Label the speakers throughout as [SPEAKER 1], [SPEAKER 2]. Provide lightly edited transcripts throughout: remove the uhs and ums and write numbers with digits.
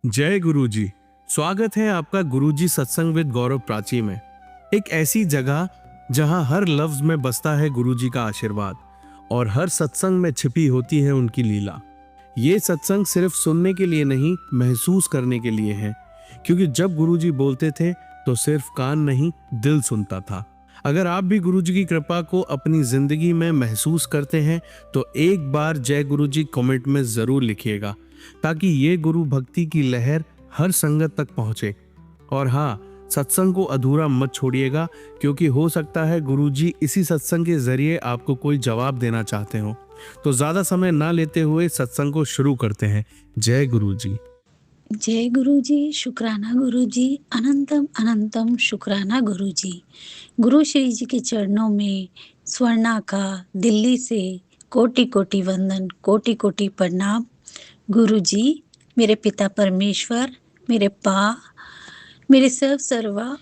[SPEAKER 1] जय गुरुजी। स्वागत है आपका गुरुजी सत्संग विद गौरव प्राची में। एक ऐसी जगह जहां हर लफ्ज में बसता है गुरुजी का आशीर्वाद और हर सत्संग में छिपी होती है उनकी लीला। ये सत्संग सिर्फ सुनने के लिए नहीं, महसूस करने के लिए है, क्योंकि जब गुरुजी बोलते थे तो सिर्फ कान नहीं, दिल सुनता था। अगर आप भी गुरुजी की कृपा को अपनी जिंदगी में महसूस करते हैं तो एक बार जय गुरुजी कमेंट में जरूर लिखिएगा, ताकि ये गुरु भक्ति की लहर हर संगत तक पहुंचे। और हाँ, सत्संग को अधूरा मत छोड़िएगा, क्योंकि हो सकता है गुरुजी इसी सत्संग के जरिए आपको कोई जवाब देना चाहते हो। तो ज्यादा समय ना लेते हुए सत्संग को शुरू करते हैं। जय गुरुजी।
[SPEAKER 2] जय गुरुजी, शुक्राना गुरुजी, अनंतम अनंतम शुक्राना गुरुजी। गुरु श्री जी के चरणों में स्वर्णा का दिल्ली से कोटि कोटि वंदन, कोटि कोटि प्रणाम। गुरुजी, मेरे पिता परमेश्वर, मेरे पा, मेरे सर्वा,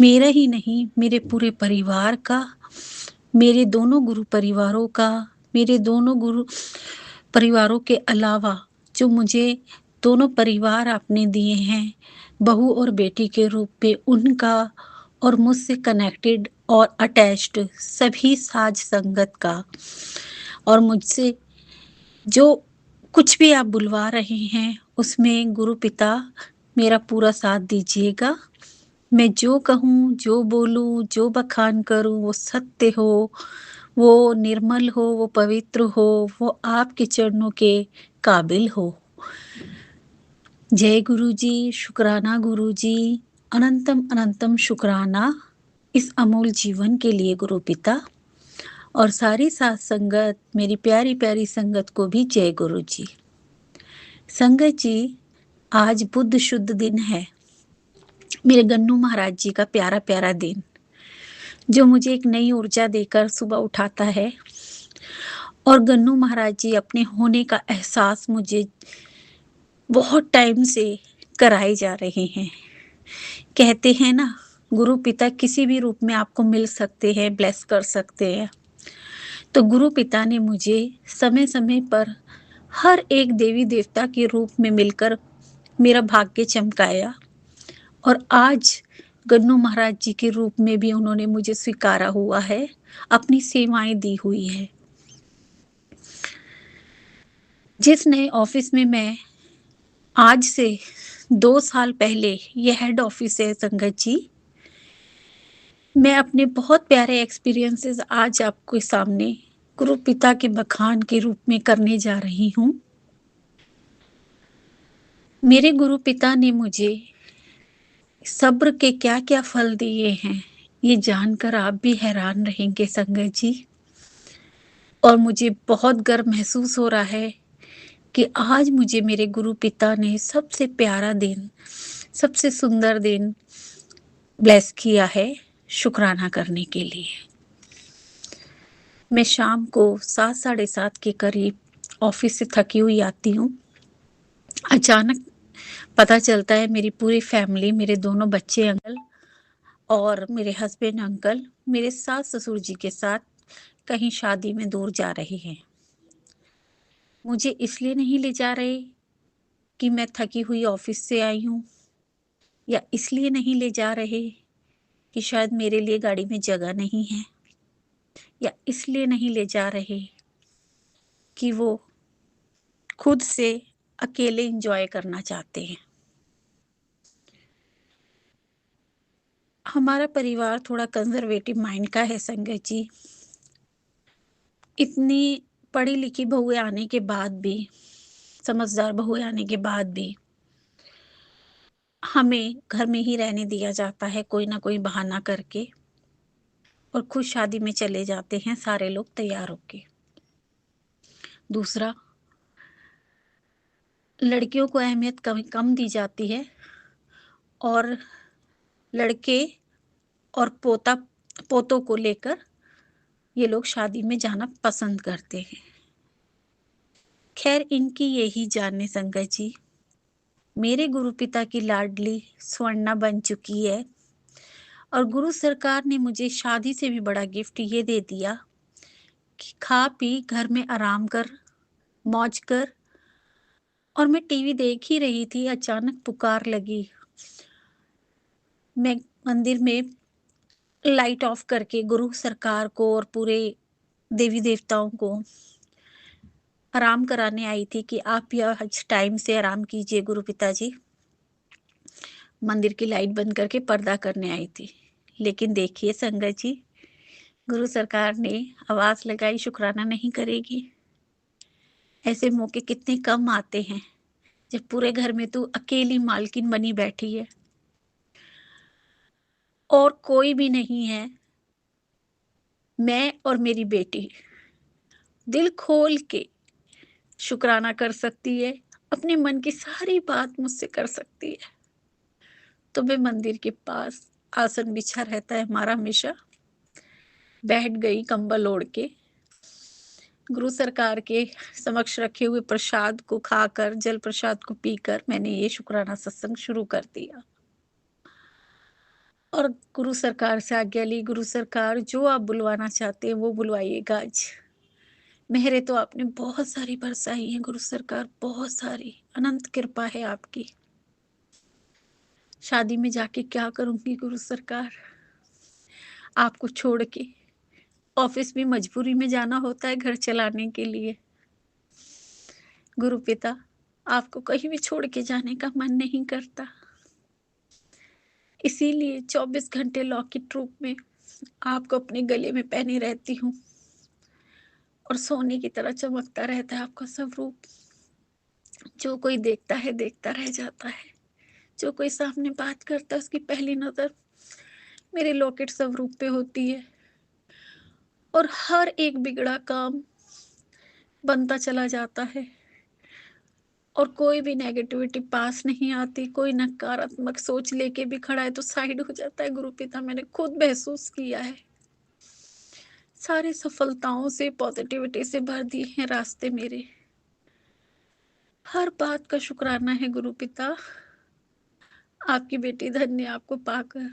[SPEAKER 2] मेरा ही नहीं मेरे पूरे परिवार का, मेरे दोनों गुरु परिवारों का, मेरे दोनों गुरु परिवारों के अलावा जो मुझे दोनों परिवार आपने दिए हैं बहू और बेटी के रूप में, उनका और मुझसे कनेक्टेड और अटैच्ड सभी साज संगत का, और मुझसे जो कुछ भी आप बुलवा रहे हैं उसमें गुरु पिता मेरा पूरा साथ दीजिएगा। मैं जो कहूँ, जो बोलूँ, जो बखान करूँ वो सत्य हो, वो निर्मल हो, वो पवित्र हो, वो आपके चरणों के काबिल हो। जय गुरुजी, शुक्राना गुरुजी, अनंतम अनंतम शुक्राना इस अमूल जीवन के लिए गुरु पिता, और सारी साथ संगत, मेरी प्यारी प्यारी संगत को भी जय गुरुजी। संगत जी, आज बुध शुद्ध दिन है, मेरे गन्नू महाराज जी का प्यारा प्यारा दिन, जो मुझे एक नई ऊर्जा देकर सुबह उठाता है। और गन्नू महाराज जी अपने होने का एहसास मुझे बहुत टाइम से कराए जा रहे हैं। कहते हैं ना, गुरु पिता किसी भी रूप में आपको मिल सकते हैं, ब्लेस कर सकते हैं। तो गुरु पिता ने मुझे समय समय पर हर एक देवी देवता के रूप में मिलकर मेरा भाग्य चमकाया, और आज गन्नू महाराज जी के रूप में भी उन्होंने मुझे स्वीकारा हुआ है, अपनी सेवाएं दी हुई है। जिस नए ऑफिस में मैं आज से 2 साल पहले, ये हेड ऑफिस है संगत जी, मैं अपने बहुत प्यारे एक्सपीरियंसेस आज आपके सामने गुरु पिता के बखान के रूप में करने जा रही हूँ। मेरे गुरु पिता ने मुझे सब्र के क्या क्या फल दिए हैं, ये जानकर आप भी हैरान रहेंगे संगत जी। और मुझे बहुत गर्व महसूस हो रहा है कि आज मुझे मेरे गुरु पिता ने सबसे प्यारा दिन, सबसे सुंदर दिन ब्लेस किया है, शुक्राना करने के लिए। मैं शाम को 7 साढ़े 7 के करीब ऑफिस से थकी हुई आती हूँ। अचानक पता चलता है मेरी पूरी फैमिली, मेरे दोनों बच्चे अंकल और मेरे हस्बैंड अंकल मेरे सास ससुर जी के साथ कहीं शादी में दूर जा रहे हैं। मुझे इसलिए नहीं ले जा रहे कि मैं थकी हुई ऑफिस से आई हूँ, या इसलिए नहीं ले जा रहे कि शायद मेरे लिए गाड़ी में जगह नहीं है, या इसलिए नहीं ले जा रहे कि वो खुद से अकेले एंजॉय करना चाहते हैं। हमारा परिवार थोड़ा कंजर्वेटिव माइंड का है संगत जी। इतनी पढ़ी लिखी बहुएं आने के बाद भी, समझदार बहुएं आने के बाद भी हमें घर में ही रहने दिया जाता है, कोई ना कोई बहाना करके, और खुद शादी में चले जाते हैं सारे लोग तैयार होके। दूसरा, लड़कियों को अहमियत कम कम दी जाती है, और लड़के और पोतों को लेकर ये लोग शादी में जाना पसंद करते हैं। खैर, इनकी यही जाने संगत जी। मेरे गुरु पिता की लाडली स्वर्णा बन चुकी है, और गुरु सरकार ने मुझे शादी से भी बड़ा गिफ्ट ये दे दिया कि खा पी घर में आराम कर, मौज कर, और मैं टीवी देख ही रही थी, अचानक पुकार लगी। मैं मंदिर में लाइट ऑफ करके गुरु सरकार को और पूरे देवी देवताओं को आराम कराने आई थी कि आप यह टाइम से आराम कीजिए गुरु पिताजी। मंदिर की लाइट बंद करके पर्दा करने आई थी। लेकिन देखिए संगत जी, गुरु सरकार ने आवाज लगाई, शुक्राना नहीं करेगी। ऐसे मौके कितने कम आते हैं जब पूरे घर में तू अकेली मालकिन बनी बैठी है और कोई भी नहीं है। मैं और मेरी बेटी दिल खोल के शुक्राना कर सकती है, अपने मन की सारी बात मुझसे कर सकती है। तो मैं मंदिर के पास, आसन बिछा रहता है हमारा हमेशा, बैठ गई कंबल ओढ़ के। गुरु सरकार के समक्ष रखे हुए प्रसाद को खाकर, जल प्रसाद को पीकर मैंने ये शुक्राना सत्संग शुरू कर दिया और गुरु सरकार से आज्ञा ली, गुरु सरकार जो आप बुलवाना चाहते हैं वो बुलवाइएगा आज। मेहरे तो आपने बहुत सारी बरसाई हैं गुरु सरकार, बहुत सारी, अनंत कृपा है आपकी। शादी में जाके क्या करूंगी गुरु सरकार, आपको छोड़ के। ऑफिस भी मजबूरी में जाना होता है घर चलाने के लिए। गुरु पिता, आपको कहीं भी छोड़ के जाने का मन नहीं करता, इसीलिए 24 घंटे लॉकेट रूप में आपको अपने गले में पहने रहती हूँ और सोने की तरह चमकता रहता है आपका स्वरूप। जो कोई देखता रह जाता है। जो कोई सामने बात करता है उसकी पहली नजर मेरे लॉकेट स्वरूप पे होती है और हर एक बिगड़ा काम बनता चला जाता है और कोई भी नेगेटिविटी पास नहीं आती। कोई नकारात्मक सोच लेके भी खड़ा है तो साइड हो जाता है गुरु पिता, मैंने खुद महसूस किया है। सारी सफलताओं से, पॉजिटिविटी से भर दिए हैं रास्ते मेरे। हर बात का शुक्राना है गुरु पिता, आपकी बेटी धन्य आपको पाकर।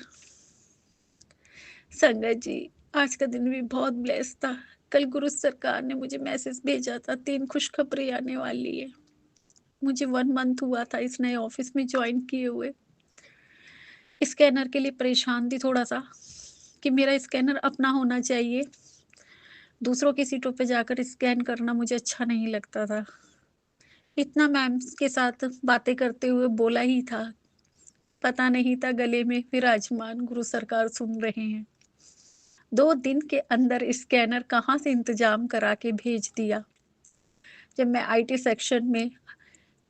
[SPEAKER 2] संगत जी, आज का दिन भी बहुत ब्लेस्ड था। कल गुरु सरकार ने मुझे मैसेज भेजा था, 3 खुशखबरी आने वाली है। मुझे 1 मंथ हुआ था इस नए ऑफिस में ज्वाइन किए हुए। स्कैनर के लिए परेशान थी थोड़ा-सा कि मेरा स्कैनर अपना होना चाहिए। दूसरों की सीटों पे जाकर स्कैन करना मुझे अच्छा नहीं लगता था। इतना मैम के साथ बातें करते हुए बोला ही था, पता नहीं था गले में विराजमान गुरु सरकार सुन रहे हैं। 2 दिन के अंदर स्कैनर कहाँ से इंतज़ाम करा के भेज दिया। जब मैं आईटी सेक्शन में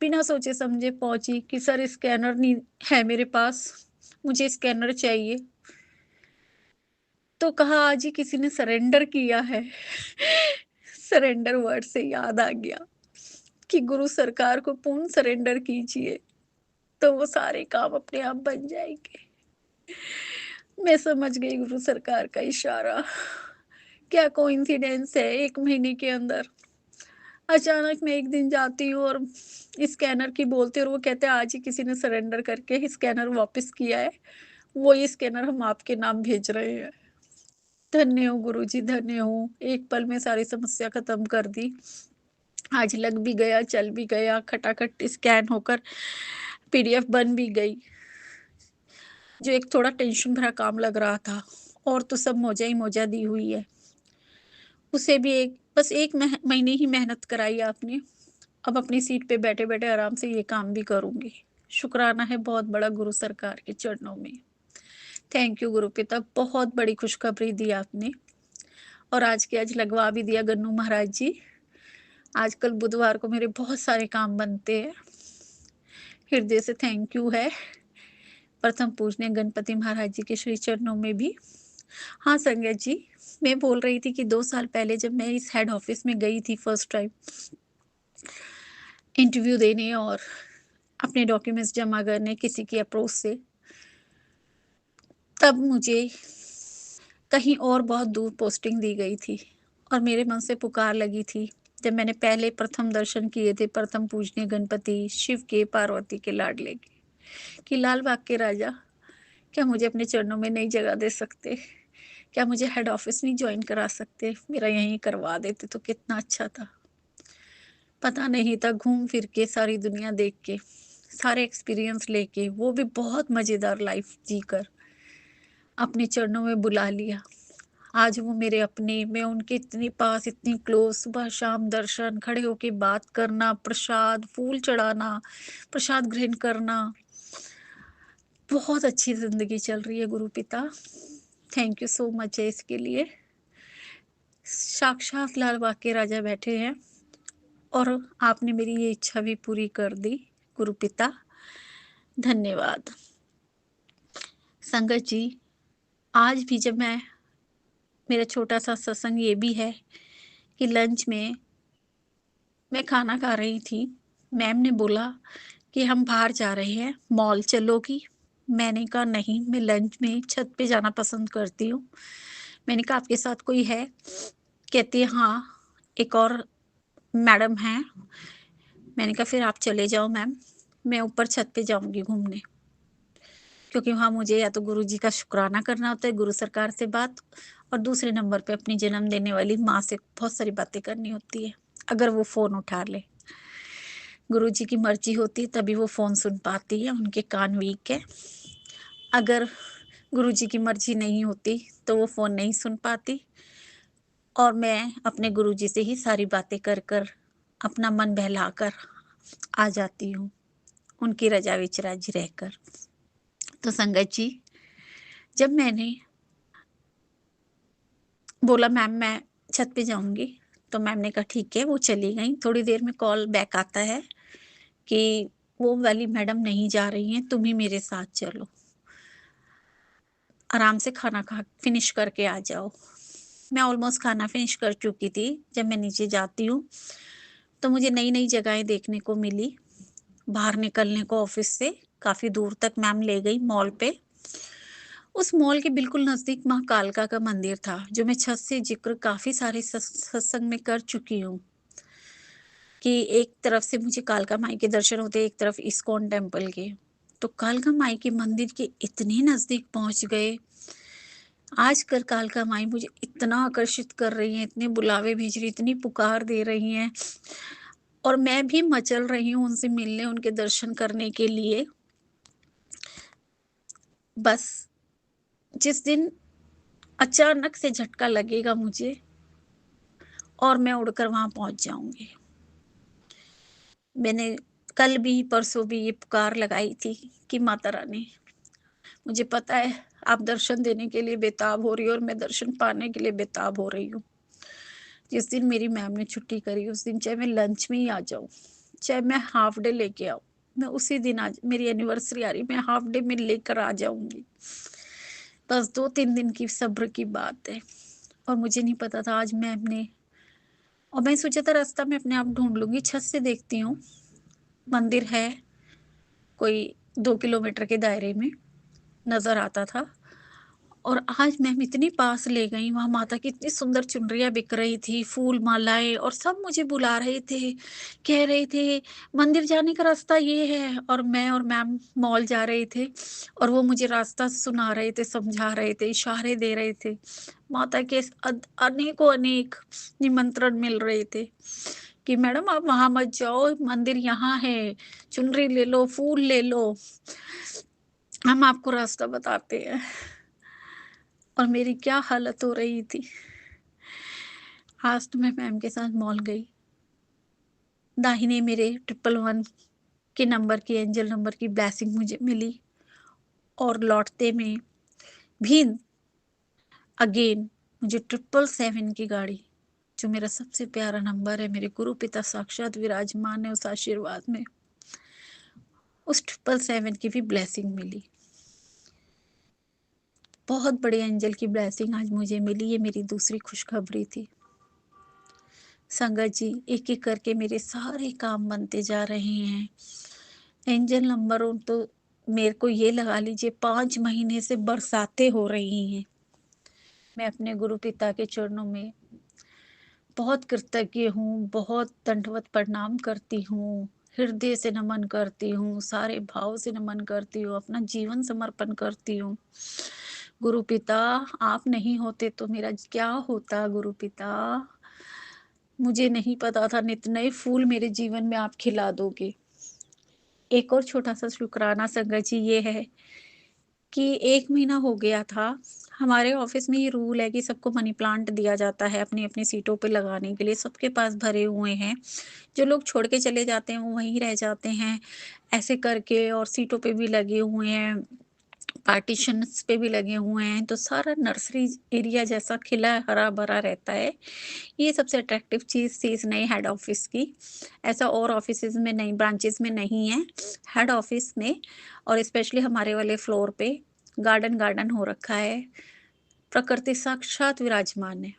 [SPEAKER 2] बिना सोचे समझे पहुँची कि सर स्कैनर नहीं है मेरे पास, मुझे स्कैनर चाहिए। तो कहा आज ही किसी ने सरेंडर किया है। सरेंडर वर्ड से याद आ गया कि गुरु सरकार को पूर्ण सरेंडर कीजिए, तो वो सारे काम अपने आप बन जाएंगे। मैं समझ गई गुरु सरकार का इशारा। क्या कोइंसिडेंस है, 1 महीने के अंदर अचानक मैं एक दिन जाती हूँ और स्कैनर की बोलती हूँ और वो कहते हैं आज ही किसी ने सरेंडर करके स्कैनर वापस किया है, वही स्कैनर हम आपके नाम भेज रहे हैं। धन्य हो गुरुजी, धन्य हो। एक पल में सारी समस्या खत्म कर दी। आज लग भी गया, चल भी गया, खटाखट स्कैन होकर पीडीएफ बन भी गई। जो एक थोड़ा टेंशन भरा काम लग रहा था, और तो सब मौजा ही मौजा दी हुई है। उसे भी बस 1 महीने ही मेहनत कराई आपने। अब अपनी सीट पे बैठे-बैठे आराम से ये काम भी करूँगी। शुक्राना है बहुत बड़ा गुरु सरकार के चरणों में। थैंक यू गुरु पिता, बहुत बड़ी खुशखबरी दी आपने और आज के आज लगवा भी दिया गन्नू महाराज जी। आजकल बुधवार को मेरे बहुत सारे काम बनते हैं। हृदय से थैंक यू है। प्रथम पूजनीय गणपति महाराज जी के श्री चरणों में भी। हाँ संगत जी, मैं बोल रही थी कि 2 साल पहले जब मैं इस हेड ऑफिस में गई थी फर्स्ट टाइम इंटरव्यू देने और अपने डॉक्यूमेंट्स जमा करने किसी की अप्रोच से, तब मुझे कहीं और बहुत दूर पोस्टिंग दी गई थी और मेरे मन से पुकार लगी थी। जब मैंने पहले प्रथम दर्शन किए थे प्रथम पूजनीय गणपति, शिव के, पार्वती के लाडले के, कि लाल बाग के राजा, क्या मुझे अपने चरणों में नई जगह दे सकते? क्या मुझे हेड ऑफिस नहीं ज्वाइन करा सकते? मेरा यहीं करवा देते तो कितना अच्छा था। पता नहीं था, घूम फिर के सारी दुनिया देख के, सारे एक्सपीरियंस लेके, वो भी बहुत मज़ेदार लाइफ जीकर अपने चरणों में बुला लिया। आज वो मेरे अपने, मैं उनके इतनी पास, इतनी क्लोज़, सुबह शाम दर्शन, खड़े होके बात करना, प्रसाद, फूल चढ़ाना, प्रसाद ग्रहण करना। बहुत अच्छी ज़िंदगी चल रही है गुरु पिता। थैंक यू सो मच है इसके लिए। साक्षात लाल बाग के राजा बैठे हैं और आपने मेरी ये इच्छा भी पूरी कर दी गुरु पिता। धन्यवाद। संगत जी, आज भी जब मेरा छोटा-सा सत्संग ये भी है कि लंच में मैं खाना खा रही थी। मैम ने बोला कि हम बाहर जा रहे हैं, मॉल चलोगी? मैंने कहा नहीं, मैं लंच में छत पे जाना पसंद करती हूँ। मैंने कहा आपके साथ कोई है? कहती है हाँ, एक और मैडम हैं। मैंने कहा फिर आप चले जाओ मैम, मैं ऊपर छत पे जाऊँगी घूमने। क्योंकि वहाँ मुझे या तो गुरुजी का शुक्राना करना होता है, गुरु सरकार से बात, और दूसरे नंबर पे अपनी जन्म देने वाली माँ से बहुत सारी बातें करनी होती है, अगर वो फ़ोन उठा ले। गुरुजी की मर्ज़ी होती है तभी वो फ़ोन सुन पाती है, उनके कान वीक है। अगर गुरुजी की मर्ज़ी नहीं होती तो वो फ़ोन नहीं सुन पाती, और मैं अपने गुरुजी से ही सारी बातें कर कर अपना मन बहलाकर आ जाती हूँ, उनकी रज़ा विच राज़ी रहकर। तो संगत जी, जब मैंने बोला मैम मैं छत पे जाऊँगी, तो मैम ने कहा ठीक है, वो चली गईं। थोड़ी देर में कॉल बैक आता है कि वो वाली मैडम नहीं जा रही हैं, तुम ही मेरे साथ चलो। आराम से खाना खा फिनिश करके आ जाओ। मैं ऑलमोस्ट खाना फिनिश कर चुकी थी। जब मैं नीचे जाती हूँ, तो मुझे नई-नई जगहें देखने को मिली। बाहर निकलने को ऑफ़िस से काफ़ी दूर तक मैम ले गई मॉल पे। उस मॉल के बिल्कुल नज़दीक माँ कालका का मंदिर था, जो मैं छत से ज़िक्र काफ़ी सारे सत्संग में कर चुकी हूँ, कि एक तरफ से मुझे कालका माई के दर्शन होते हैं, एक तरफ इस्कॉन टेम्पल के। तो कालका माई के मंदिर के इतने नज़दीक पहुँच गए, आजकल कालका माई मुझे इतना आकर्षित कर रही हैं, इतने बुलावे भेज रही, इतनी पुकार दे रही हैं, और मैं भी मचल रही हूँ उनसे मिलने, उनके दर्शन करने के लिए। बस जिस दिन अचानक से झटका लगेगा मुझे और मैं उड़कर वहाँ पहुँच जाऊँगी। मैंने कल भी, परसों भी ये पुकार लगाई थी कि माता रानी, मुझे पता है आप दर्शन देने के लिए बेताब हो रही हो और मैं दर्शन पाने के लिए बेताब हो रही हूँ। जिस दिन मेरी मैम ने छुट्टी करी, उस दिन चाहे मैं लंच में ही आ जाऊँ, चाहे मैं हाफ डे लेके आऊँ, मैं उसी दिन आज मेरी एनिवर्सरी आ रही है, मैं हाफ डे में लेकर आ जाऊँगी। बस 2-3 दिन की सब्र की बात है, और मुझे नहीं पता था आज मैम ने, और मैं सोचा था रास्ता मैं अपने आप ढूँढ लूँगी। छत से देखती हूँ, मंदिर है कोई 2 किलोमीटर के दायरे में, नज़र आता था। और आज मैम इतनी पास ले गईं, वहाँ माता की इतनी सुंदर चुनरियाँ बिक रही थी, फूल मालाएँ, और सब मुझे बुला रहे थे, कह रहे थे मंदिर जाने का रास्ता ये है, और मैं और मैम मॉल जा रहे थे, और वो मुझे रास्ता सुना रहे थे, समझा रहे थे, इशारे दे रहे थे। माता के अनेकों अनेक निमंत्रण मिल रहे थे कि मैडम आप वहाँ मत जाओ, मंदिर यहाँ है, चुनरी ले लो, फूल ले लो, हम आपको रास्ता बताते हैं। और मेरी क्या हालत हो रही थी। आज तो मैं मैम के साथ मॉल गई। दाहिने मेरे 111 के नंबर की, एंजल नंबर की ब्लेसिंग मुझे मिली, और लौटते में भी अगेन मुझे 777 की गाड़ी, जो मेरा सबसे प्यारा नंबर है, मेरे गुरु पिता साक्षात विराजमान है उस आशीर्वाद में, उस 777 की भी ब्लेसिंग मिली। बहुत बड़ी एंजल की ब्लेसिंग आज मुझे मिली, ये मेरी दूसरी खुशखबरी थी। संगत जी, एक-एक करके मेरे सारे काम बनते जा रहे हैं। एंजल नंबरों तो मेरे को ये लगा लीजिए 5 महीने से बरसातें हो रही हैं। मैं अपने गुरु पिता के चरणों में बहुत कृतज्ञ हूँ, बहुत दंडवत प्रणाम करती हूँ, हृदय से नमन करती हूँ, सारे भाव से नमन करती हूँ, अपना जीवन समर्पण करती हूँ। गुरु पिता, आप नहीं होते तो मेरा क्या होता गुरु पिता? मुझे नहीं पता था नित नए फूल मेरे जीवन में आप खिला दोगे। एक और छोटा-सा शुकराना संगत जी ये है कि 1 महीना हो गया था, हमारे ऑफ़िस में ये रूल है कि सबको मनी प्लांट दिया जाता है अपनी-अपनी सीटों पे लगाने के लिए, सबके पास भरे हुए हैं। जो लोग छोड़ के चले जाते हैं, वो वहीं रह जाते हैं, ऐसे करके और सीटों पे भी लगे हुए हैं, पार्टीशन्स पे भी लगे हुए हैं, तो सारा नर्सरी एरिया जैसा खिला हरा-भरा रहता है। ये सबसे अट्रैक्टिव चीज़ थी इस नए हेड ऑफ़िस की। ऐसा और ऑफ़िसेज़ में नहीं, ब्रांचेज़ में नहीं है। हेड ऑफ़िस में और स्पेशली हमारे वाले फ्लोर पे गार्डन गार्डन हो रखा है। प्रकृति साक्षात विराजमान है।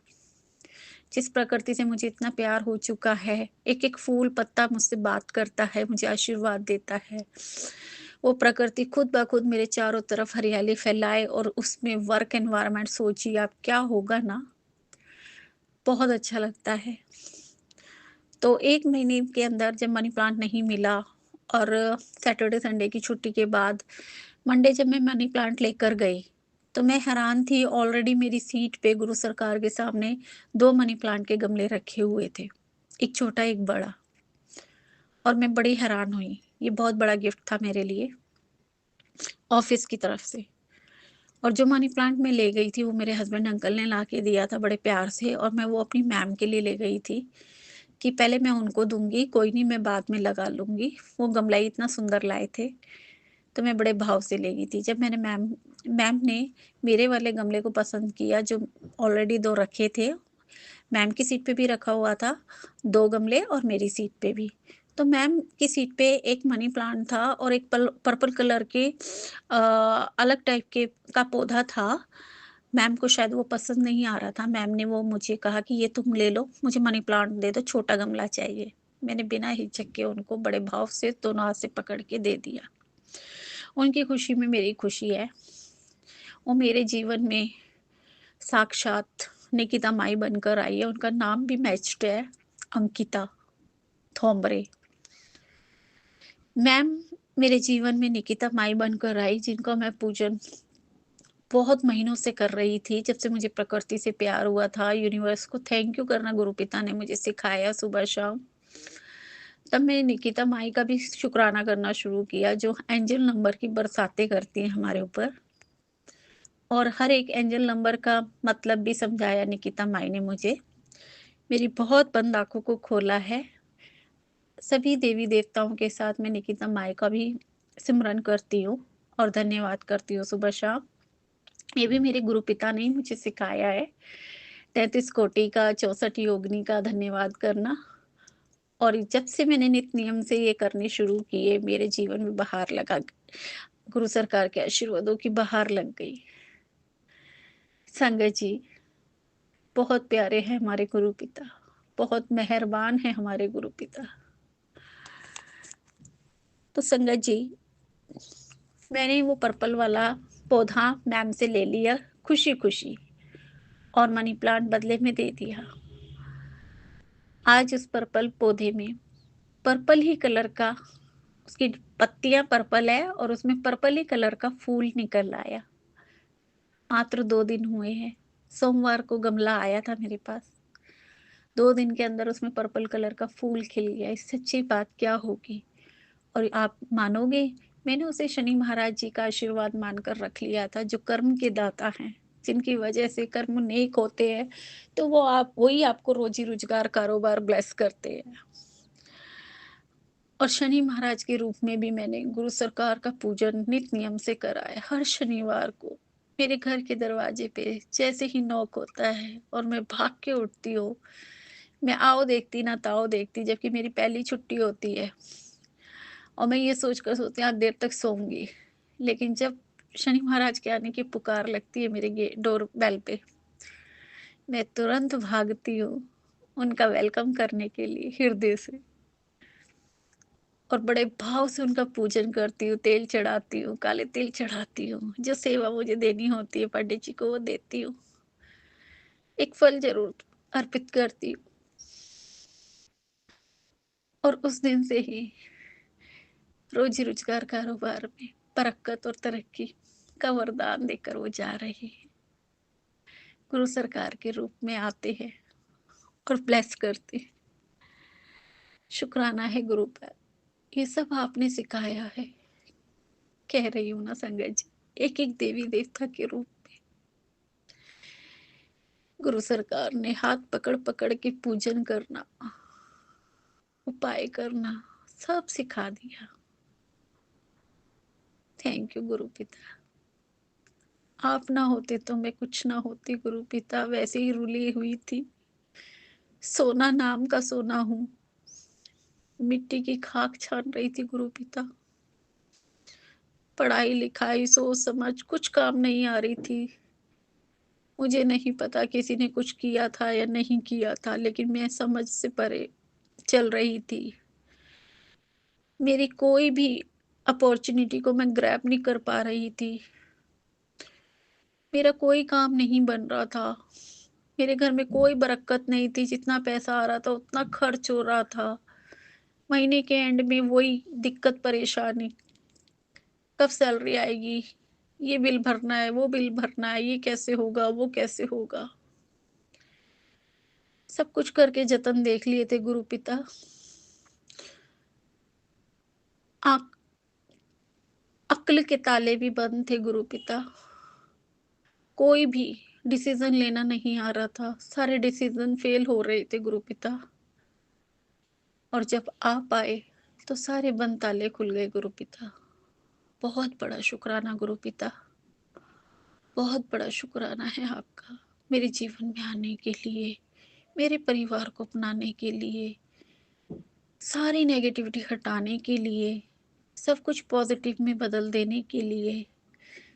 [SPEAKER 2] जिस प्रकृति से मुझे इतना प्यार हो चुका है, एक-एक फूल पत्ता मुझसे बात करता है, मुझे आशीर्वाद देता है। वो प्रकृति खुद ब खुद मेरे चारों तरफ हरियाली फैलाए और उसमें वर्क एनवायरनमेंट सोचिए आप क्या होगा ना, बहुत अच्छा लगता है। तो 1 महीने के अंदर जब मनी प्लांट नहीं मिला और सैटरडे संडे की छुट्टी के बाद मंडे जब मैं मनी प्लांट लेकर गई, तो मैं हैरान थी ऑलरेडी मेरी सीट पे गुरु सरकार के सामने 2 मनी प्लांट के गमले रखे हुए थे, एक छोटा एक बड़ा और मैं बड़ी हैरान हुई। ये बहुत बड़ा गिफ्ट था मेरे लिए ऑफ़िस की तरफ से और जो मनी प्लांट मैं ले गई थी वो मेरे हस्बैंड अंकल ने ला के दिया था बड़े प्यार से और मैं वो अपनी मैम के लिए ले गई थी। कि पहले मैं उनको दूँगी, कोई नहीं मैं बाद में लगा लूँगी। वो गमला ही इतना सुंदर लाए थे, तो मैं बड़े भाव से ले गई थी। जब मैंने मैम मैम ने मेरे वाले गमले को पसंद किया जो ऑलरेडी 2 रखे थे, मैम की सीट पे भी रखा हुआ था 2 गमले और मेरी सीट पे भी। तो मैम की सीट पे एक मनी प्लांट था और एक पर्पल कलर के अलग टाइप के का पौधा था। मैम को शायद वो पसंद नहीं आ रहा था। मैम ने वो मुझे कहा कि ये तुम ले लो, मुझे मनी प्लांट दे दो, छोटा गमला चाहिए। मैंने बिना हिचक के उनको बड़े भाव से दोनों हाथ से पकड़ के दे दिया। उनकी खुशी में मेरी खुशी है। वो मेरे जीवन में साक्षात निकिता माई बनकर आई है। उनका नाम भी मैच्ड है, अंकिता थोम्बरे। मैम मेरे जीवन में निकिता माई बनकर आई जिनका मैं पूजन बहुत महीनों से कर रही थी। जब से मुझे प्रकृति से प्यार हुआ था, यूनिवर्स को थैंक यू करना गुरु पिता ने मुझे सिखाया सुबह-शाम। तब मैंने निकिता माई का भी शुक्राना करना शुरू किया जो एंजल नंबर की बरसातें करती हैं हमारे ऊपर और हर एक एंजल नंबर का मतलब भी समझाया निकिता माई ने मुझे। मेरी बहुत बंद आँखों को खोला है। सभी देवी-देवताओं के साथ मैं निकिता माई का भी सिमरन करती हूँ और धन्यवाद करती हूँ सुबह-शाम। ये भी मेरे गुरु पिता ने ही मुझे सिखाया है। 33 कोटि का 64 योगिनी का धन्यवाद करना और जब से मैंने नित नियम से ये करने शुरू किए, मेरे जीवन में बहार लगा। गुरु सरकार के आशीर्वादों की बहार लग गई। संगत जी, बहुत प्यारे हैं हमारे गुरु पिता, बहुत मेहरबान हैं हमारे गुरु पिता। तो संगत जी, मैंने वो पर्पल वाला पौधा मैम से ले लिया खुशी-खुशी और मनी प्लांट बदले में दे दिया। आज उस पर्पल पौधे में पर्पल ही कलर का उसकी पत्तियाँ पर्पल है और उसमें पर्पल ही कलर का फूल निकल आया। मात्र 2 दिन हुए हैं। सोमवार को गमला आया था मेरे पास। 2 दिन के अंदर उसमें पर्पल कलर का फूल खिल गया। इससे अच्छी बात क्या होगी? और आप मानोगे मैंने उसे शनि महाराज जी का आशीर्वाद मानकर रख लिया था जो कर्म के दाता हैं। जिनकी वजह से कर्म नेक होते हैं, तो वो आप वही आपको रोज़ी-रोज़गार, कारोबार ब्लेस करते हैं। और शनि महाराज के रूप में भी मैंने गुरु सरकार का पूजन नित नियम से करा है। हर शनिवार को मेरे घर के दरवाजे पे जैसे ही नॉक होता है और मैं भाग के उठती हूँ, मैं आओ देखती ना ताओ देखती जबकि मेरी पहली छुट्टी होती है और मैं ये सोचकर सोचती हूँ आज देर तक सोऊंगी। लेकिन जब शनि महाराज के आने की पुकार लगती है मेरे डोर बेल पे, मैं तुरंत भागती हूँ उनका वेलकम करने के लिए हृदय से। और बड़े भाव से उनका पूजन करती हूँ, तेल चढ़ाती हूँ, काले तिल चढ़ाती हूँ, जो सेवा मुझे देनी होती है पंडित जी को वो देती हूँ। एक फल ज़रूर अर्पित करती हूँ और उस दिन से ही रोज़ी-रोज़गार कारोबार में बरक़्क़त और तरक्की का वरदान देकर वो जा रही है। गुरु सरकार के रूप में आते हैं और ब्लेस करते हैं। शुक्राना है गुरु पर, ये सब आपने सिखाया है। कह रही हूँ ना संगत जी, एक एक देवी देवता के रूप में गुरु सरकार ने हाथ पकड़ पकड़ के पूजन करना, उपाय करना, सब सिखा दिया। थैंक यू गुरु पिता। आप ना होते तो मैं कुछ ना होती गुरु पिता, वैसे ही रुली हुई थी। सोना नाम का सोना हूँ, मिट्टी की खाक छान रही थी गुरु पिता। पढ़ाई लिखाई सोच समझ कुछ काम नहीं आ रही थी। मुझे नहीं पता किसी ने कुछ किया था या नहीं किया था, लेकिन मैं समझ से परे चल रही थी। मेरी कोई भी अपॉर्चुनिटी को मैं ग्रैब नहीं कर पा रही थी। मेरा कोई काम नहीं बन रहा था। मेरे घर में कोई बरकत नहीं थी, जितना पैसा आ रहा था उतना खर्च हो रहा था। महीने के एंड में वही दिक्कत परेशानी, कब सैलरी आएगी, ये बिल भरना है, वो बिल भरना है, ये कैसे होगा, वो कैसे होगा। सब कुछ करके जतन देख लिए थे गुरु पिता। आँख अक्ल के ताले भी बंद थे गुरु पिता। कोई भी डिसीजन लेना नहीं आ रहा था, सारे डिसीजन फेल हो रहे थे गुरु पिता। और जब आप आए तो सारे बंद ताले खुल गए गुरु पिता। बहुत बड़ा शुक्राना गुरु पिता, बहुत बड़ा शुक्राना है आपका मेरे जीवन में आने के लिए, मेरे परिवार को अपनाने के लिए, सारी नेगेटिविटी हटाने के लिए, सब कुछ पॉजिटिव में बदल देने के लिए,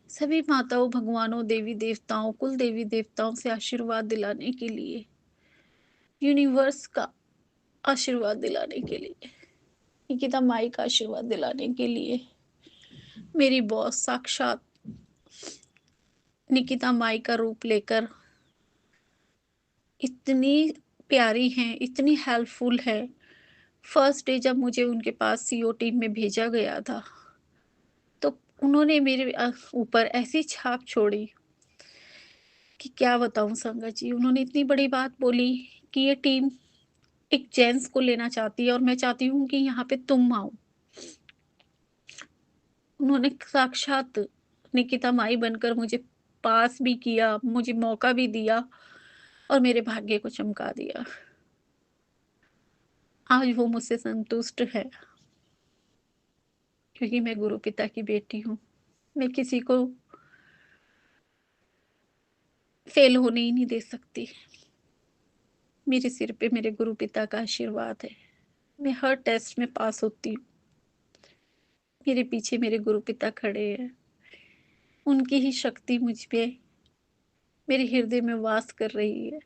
[SPEAKER 2] सभी माताओं, भगवानों, देवी देवताओं, कुल देवी देवताओं से आशीर्वाद दिलाने के लिए, यूनिवर्स का आशीर्वाद दिलाने के लिए, निकिता माई का आशीर्वाद दिलाने के लिए, मेरी बॉस साक्षात निकिता माई का रूप लेकर इतनी प्यारी हैं, इतनी हेल्पफुल है। फर्स्ट डे जब मुझे उनके पास सीओ टीम में भेजा गया था, तो उन्होंने मेरे ऊपर ऐसी छाप छोड़ी कि क्या बताऊँ संगत जी। उन्होंने इतनी बड़ी बात बोली कि ये टीम एक जेंट्स को लेना चाहती है और मैं चाहती हूँ कि यहाँ पे तुम आओ। उन्होंने साक्षात निकिता माई बनकर मुझे पास भी किया, मुझे मौका भी दिया और मेरे भाग्य को चमका दिया। आज वो मुझसे संतुष्ट है, क्योंकि मैं गुरु पिता की बेटी हूँ। मैं किसी को फेल होने ही नहीं दे सकती। मेरे सिर पे मेरे गुरु पिता का आशीर्वाद है। मैं हर टेस्ट में पास होती हूँ। मेरे पीछे मेरे गुरु पिता खड़े हैं। उनकी ही शक्ति मुझ पे मेरे हृदय में वास कर रही है।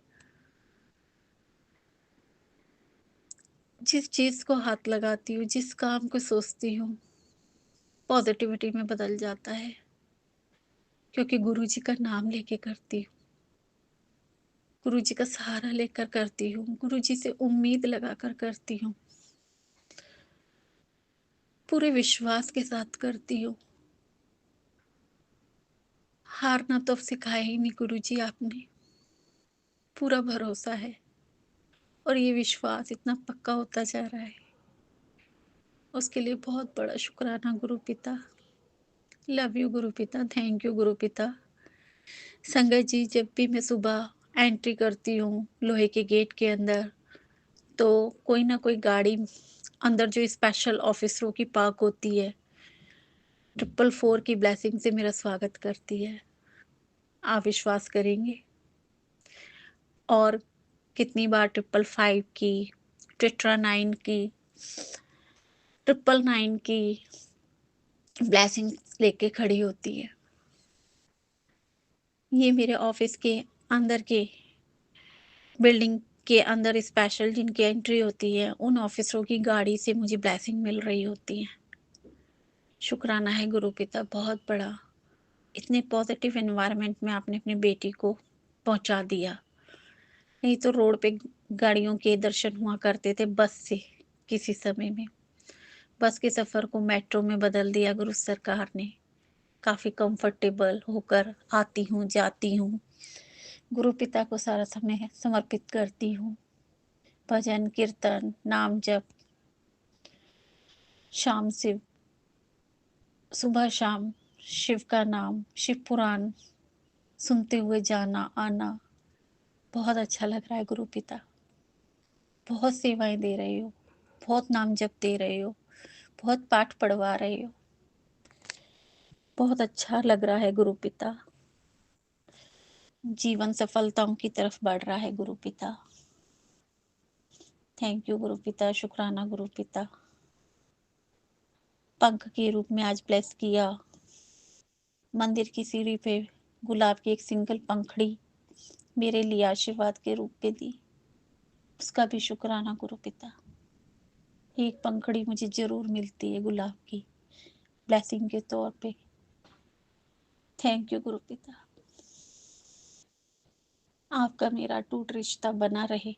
[SPEAKER 2] जिस चीज़ को हाथ लगाती हूँ, जिस काम को सोचती हूँ, पॉजिटिविटी में बदल जाता है, क्योंकि गुरु जी का नाम लेके करती हूँ। गुरु जी का सहारा लेकर करती हूँ। गुरु जी से उम्मीद लगाकर करती हूँ। पूरे विश्वास के साथ करती हूँ। हारना तो सिखाया ही नहीं गुरु जी आपने। पूरा भरोसा है और ये विश्वास इतना पक्का होता जा रहा है। उसके लिए बहुत बड़ा शुक्राना गुरु पिता। लव यू गुरु पिता, थैंक यू गुरु पिता। संगत जी, जब भी मैं सुबह एंट्री करती हूँ लोहे के गेट के अंदर, तो कोई ना कोई गाड़ी अंदर जो स्पेशल ऑफिसरों की पार्क होती है, 444 की ब्लेसिंग से मेरा स्वागत करती है। आप विश्वास करेंगे? और कितनी बार 555 की, टेट्रा 9 की, 999 की ब्लेसिंग्स लेके खड़ी होती है। ये मेरे ऑफिस के अंदर के बिल्डिंग के अंदर स्पेशल जिनकी एंट्री होती है, उन ऑफिसरों की गाड़ी से मुझे ब्लेसिंग मिल रही होती है। शुक्राना है गुरु पिता बहुत बड़ा। इतने पॉजिटिव एनवायरनमेंट में आपने अपनी बेटी को पहुंचा दिया। नहीं तो रोड पे गाड़ियों के दर्शन हुआ करते थे बस से। किसी समय में बस के सफ़र को मेट्रो में बदल दिया गुरु सरकार ने। काफ़ी कंफर्टेबल होकर आती हूँ, जाती हूँ। गुरु पिता को सारा समय समर्पित करती हूँ। भजन कीर्तन नाम जप शाम से सुबह शाम शिव का नाम शिव पुराण सुनते हुए जाना आना बहुत अच्छा लग रहा है गुरु पिता। बहुत सेवाएं दे रहे हो, बहुत नाम जप दे रहे हो, बहुत पाठ पढ़वा रहे हो। बहुत अच्छा लग रहा है गुरु पिता। जीवन सफलताओं की तरफ बढ़ रहा है गुरु पिता। थैंक यू गुरु पिता, शुक्राना गुरु पिता। पंख के रूप में आज ब्लेस किया। मंदिर की सीढ़ी पे गुलाब की एक सिंगल पंखड़ी मेरे लिए आशीर्वाद के रूप में दी, उसका भी शुक्राना गुरु पिता। एक पंखड़ी मुझे जरूर मिलती है गुलाब की, ब्लेसिंग के तौर पे। थैंक यू गुरु पिता। आपका मेरा टूट रिश्ता बना रहे,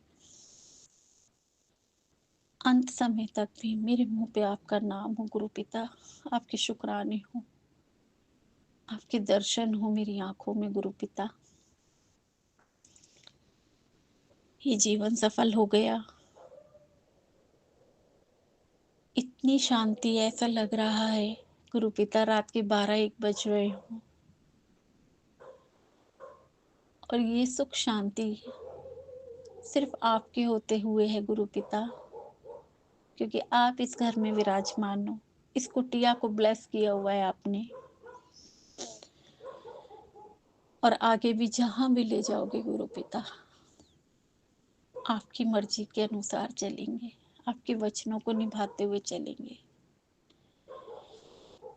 [SPEAKER 2] अंत समय तक भी मेरे मुंह पे आपका नाम हो गुरु पिता, आपके शुक्राने हो, आपके दर्शन हो मेरी आंखों में गुरु पिता। ये जीवन सफल हो गया। इतनी शांति, ऐसा लग रहा है गुरु पिता रात के 12-1 बज रहे हो, और ये सुख शांति सिर्फ आपके होते हुए है गुरु पिता, क्योंकि आप इस घर में विराजमान हो। इस कुटिया को ब्लेस किया हुआ है आपने, और आगे भी जहां भी ले जाओगे गुरु पिता, आपकी मर्जी के अनुसार चलेंगे, आपके वचनों को निभाते हुए चलेंगे।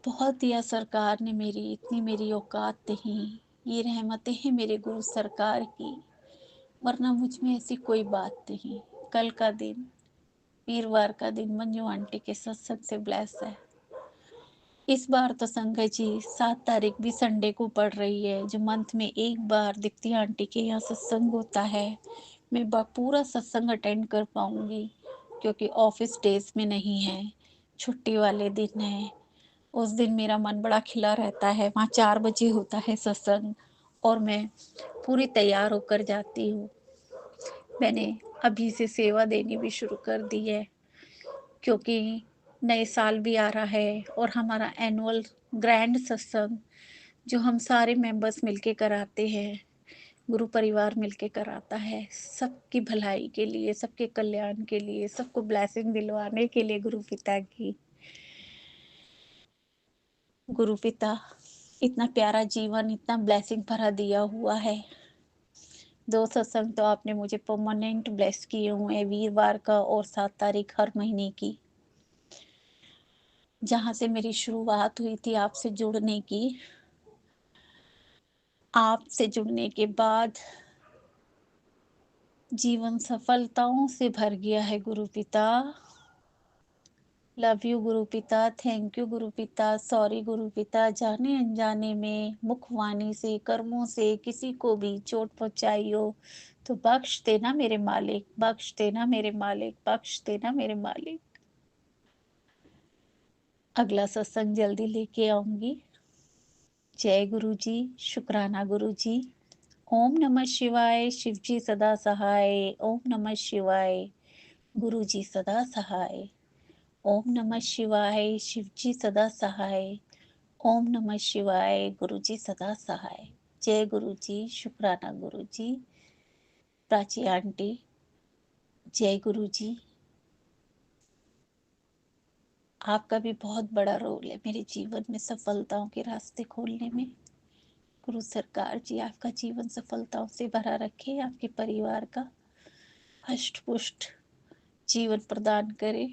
[SPEAKER 2] बहुत दिया सरकार ने मेरी, इतनी मेरी औकात नहीं। ये रहमतें हैं मेरे गुरु सरकार की, वरना मुझ में ऐसी कोई बात नहीं। कल का दिन, वीरवार का दिन मंजू आंटी के सत्संग से ब्लेस है। इस बार तो संगत जी 7 तारीख भी संडे को पड़ रही है, जो मंथ में एक बार दीप्ति आंटी के यहाँ सत्संग होता है। मैं पूरा सत्संग अटेंड कर पाऊंगी, क्योंकि ऑफिस डेज में नहीं है, छुट्टी वाले दिन है। उस दिन मेरा मन बड़ा खिला रहता है। वहाँ 4 बजे होता है सत्संग, और मैं पूरी तैयार होकर जाती हूँ। मैंने अभी से सेवा देनी भी शुरू कर दी है, क्योंकि नए साल भी आ रहा है, और हमारा एनुअल ग्रैंड सत्संग जो हम सारे मेंबर्स मिलके कराते हैं, गुरु परिवार मिलके कराता है, सबकी भलाई के लिए, सबके कल्याण के लिए, सबको ब्लेसिंग दिलवाने के लिए गुरु पिता की। गुरु पिता इतना प्यारा जीवन, इतना ब्लेसिंग भरा दिया हुआ है। 2 सत्संग तो आपने मुझे परमानेंट ब्लेस किए हुए हैं, वीरवार का और 7 तारीख हर महीने की, जहाँ से मेरी शुरुआत हुई थी आपसे जुड़ने की। आपसे जुड़ने के बाद जीवन सफलताओं से भर गया है गुरु पिता। लव यू गुरु पिता, थैंक यू गुरु पिता, सॉरी गुरु पिता, जाने अनजाने में मुखवाणी से, कर्मों से किसी को भी चोट पहुंचाई हो तो बख्श देना मेरे मालिक, बख्श देना मेरे मालिक, बख्श देना मेरे मालिक। अगला सत्संग जल्दी लेके आऊंगी। जय गुरु जी, शुक्राना गुरु जी। ओम नमः शिवाय, शिव जी सदा सहाय। ओम नमः शिवाय, गुरु जी सदा सहाय। ओम नमः शिवाय, शिव जी सदा सहाय। ओम नमः शिवाय, गुरु जी सदा सहाय। जय गुरु जी, शुक्राना गुरु जी। प्राची आंटी, जय गुरु जी। आपका भी बहुत बड़ा रोल है मेरे जीवन में सफलताओं के रास्ते खोलने में। गुरु सरकार जी आपका जीवन सफलताओं से भरा रखे, आपके परिवार का हष्ट पुष्ट जीवन प्रदान करे,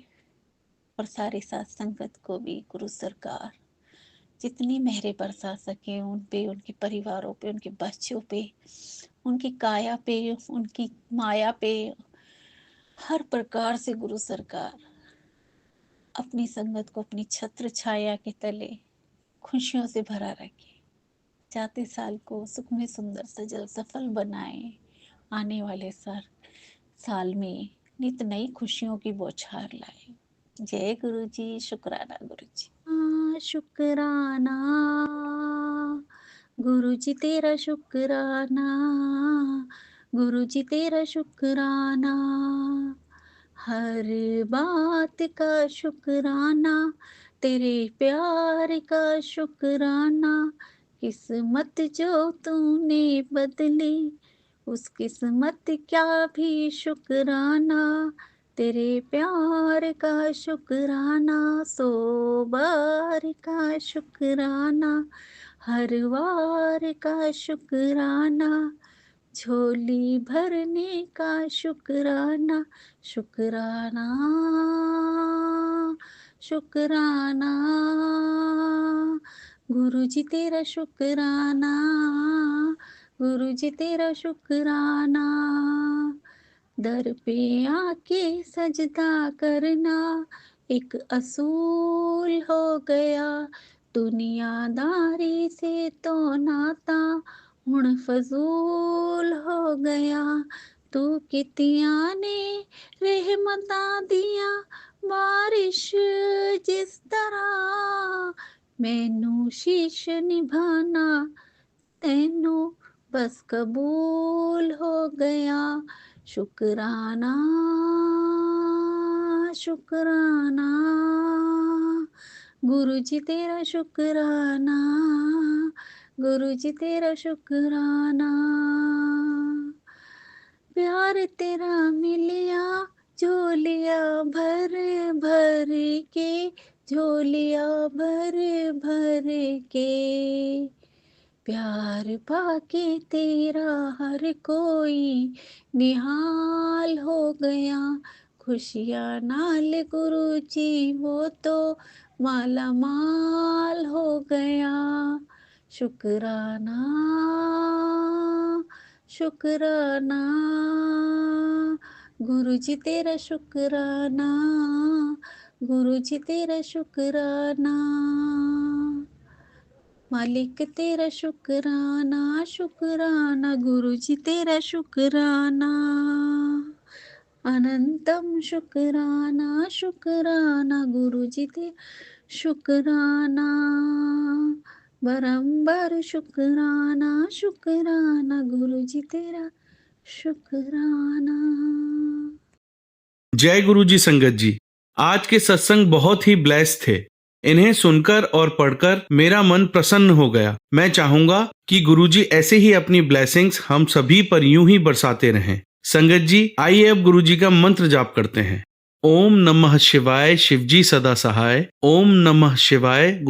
[SPEAKER 2] और सारे साथ संगत को भी गुरु सरकार जितनी मेहरे बरसा सके उन पे, उनके परिवारों पे, उनके बच्चों पे, उनकी काया पे, उनकी माया पे, हर प्रकार से गुरु सरकार अपनी संगत को अपनी छत्र छाया के तले खुशियों से भरा रखे। जाते साल को सुख में सुंदर सजल सफल बनाए। आने वाले साल में नित नई खुशियों की बौछार लाए। जय गुरु जी, शुक्राना गुरु जी। शुक्राना गुरु जी तेरा शुक्राना, गुरु जी तेरा शुक्राना, हर बात का शुक्राना, तेरे प्यार का शुक्राना, किस्मत जो तूने बदली, उस किस्मत क्या भी शुक्राना, तेरे प्यार का शुक्राना, सौ बार का शुक्राना, हर वार का शुक्राना, झोली भरने का शुक्राना, शुक्राना, शुक्राना, गुरुजी तेरा शुक्राना, गुरुजी तेरा शुक्राना, दर पे आके सजदा करना एक असूल हो गया, दुनियादारी से तो नाता हुण फजूल हो गया, तू कितियां ने रहमतां दियां बारिश जिस तरह, मैनू शीश निभाना तैनू बस कबूल हो गया, शुक्राना, शुक्राना, गुरुजी तेरा शुक्राना, गुरुजी तेरा शुक्राना, प्यार तेरा मिलिया झोलिया भर भर के, झोलिया भर भर के, प्यार पाके तेरा हर कोई निहाल हो गया, खुशियाँ नाल गुरुजी वो तो माला माल हो गया, शुक्राना, शुक्राना, गुरुजी तेरा शुक्राना, गुरुजी तेरा शुक्राना, मालिक तेरा शुक्राना, शुक्राना, गुरुजी तेरा शुक्राना, अनंतम शुक्राना, शुक्राना, गुरुजी तेरा शुक्राना, बरंबार शुक्राना, शुक्राना, गुरुजी तेरा शुक्राना।
[SPEAKER 1] जय गुरु जी संगत जी। आज के सत्संग बहुत ही ब्लेस्ड थे। इन्हें सुनकर और पढ़कर मेरा मन प्रसन्न हो गया। मैं चाहूंगा कि गुरुजी ऐसे ही अपनी ब्लेसिंग्स हम सभी पर यूं ही बरसाते रहें। संगत जी, आइए अब गुरुजी का मंत्र जाप करते हैं। ओम नमः शिवाय, शिवजी सदा सहाय। ओम नमः शिवाय।